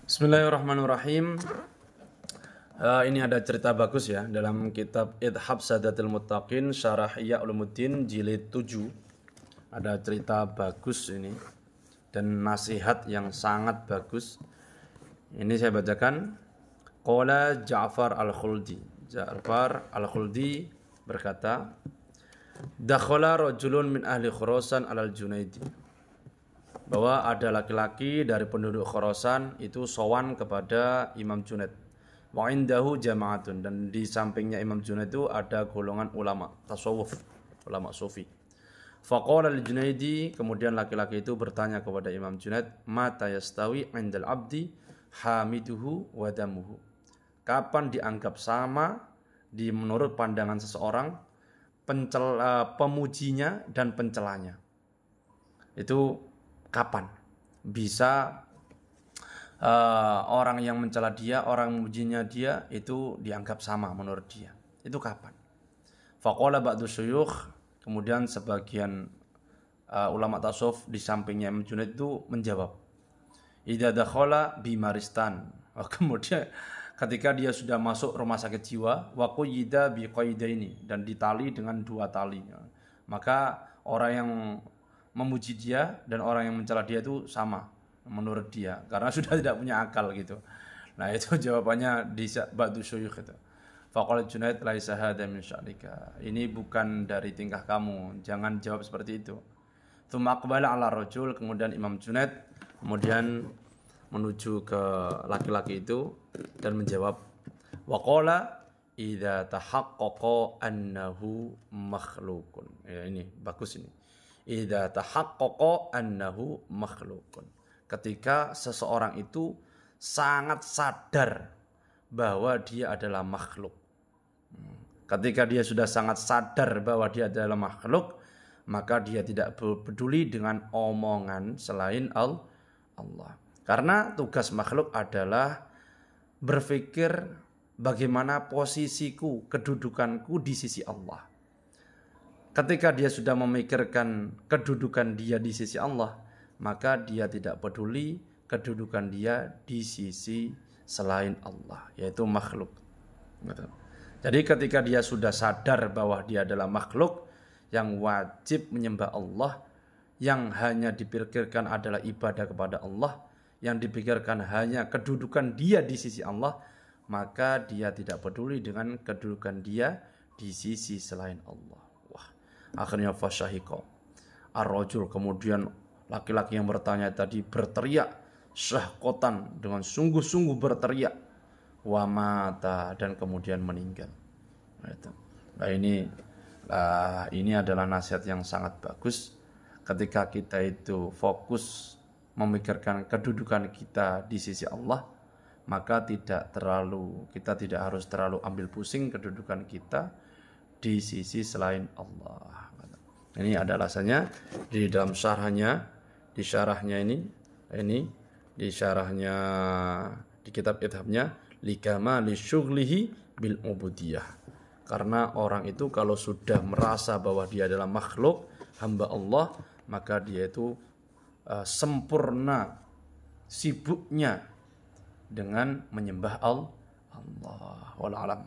Bismillahirrahmanirrahim. Ini ada cerita bagus ya dalam kitab Ithab Sadatil Muttaqin Syarah Ihya Ulumuddin jilid 7. Ada cerita bagus ini dan nasihat yang sangat bagus. Ini saya bacakan. Qala Ja'far Al-Khuldi. Ja'far Al-Khuldi berkata, dakhala rajulun min ahli Khurasan alal Junaidi. Bahwa ada laki-laki dari penduduk Khurasan itu sowan kepada Imam Junaid. Wa indahu jama'atun, dan di sampingnya Imam Junaid itu ada golongan ulama tasawuf, ulama sufi. Faqala al-Junaidi, kemudian laki-laki itu bertanya kepada Imam Junaid, mata yastawi 'indal 'abdi hamiduhu wa damuhu. Kapan dianggap sama di menurut pandangan seseorang pemujinya dan pencelanya? Itu kapan bisa orang yang mencela dia, orang memujinya dia itu dianggap sama menurut dia? Itu kapan? Faqala ba'du syuyukh, kemudian sebagian ulama tasawuf di sampingnya Imam Junaid itu menjawab, idza dakhala bimaristan. Kemudian ketika dia sudah masuk rumah sakit jiwa, wa quyida biqaidaini, dan ditali dengan 2 tali, maka orang yang memuji dia dan orang yang mencela dia itu sama menurut dia karena sudah tidak punya akal gitu. Nah, itu jawabannya di ba'du syuyukh itu. Faqala Junaid laisa hadza min sya'nika. Ini bukan dari tingkah kamu, jangan jawab seperti itu. Tsumma aqbala 'ala rajul, kemudian Imam Junaid kemudian menuju ke laki-laki itu dan menjawab, wa qala idza tahaqqaqa annahu makhluqun. Ya, ini bagus ini. Idza tahaqqaqa annahu makhluqun. Ketika seseorang itu sangat sadar bahwa dia adalah makhluk. Ketika dia sudah sangat sadar bahwa dia adalah makhluk, maka dia tidak peduli dengan omongan selain Allah. Karena tugas makhluk adalah berpikir bagaimana posisiku, kedudukanku di sisi Allah. Ketika dia sudah memikirkan kedudukan dia di sisi Allah, maka dia tidak peduli kedudukan dia di sisi selain Allah, yaitu makhluk. Jadi ketika dia sudah sadar bahwa dia adalah makhluk yang wajib menyembah Allah, yang hanya dipikirkan adalah ibadah kepada Allah, yang dipikirkan hanya kedudukan dia di sisi Allah, maka dia tidak peduli dengan kedudukan dia di sisi selain Allah. Akhirnya fasyahiqa ar-rajul, kemudian laki-laki yang bertanya tadi berteriak syahqatan, dengan sungguh-sungguh berteriak, wa mata, dan kemudian meninggal. Nah, ini adalah nasihat yang sangat bagus. Ketika kita itu fokus memikirkan kedudukan kita di sisi Allah, maka kita tidak harus terlalu ambil pusing kedudukan kita di sisi selain Allah. Ini ada alasannya di dalam syarahnya, di syarahnya di kitab Ithabnya, likama li syughlihi bil ubudiyah. Karena orang itu kalau sudah merasa bahwa dia adalah makhluk, hamba Allah, maka dia itu sempurna sibuknya dengan menyembah Allah. Wallahu a'lam.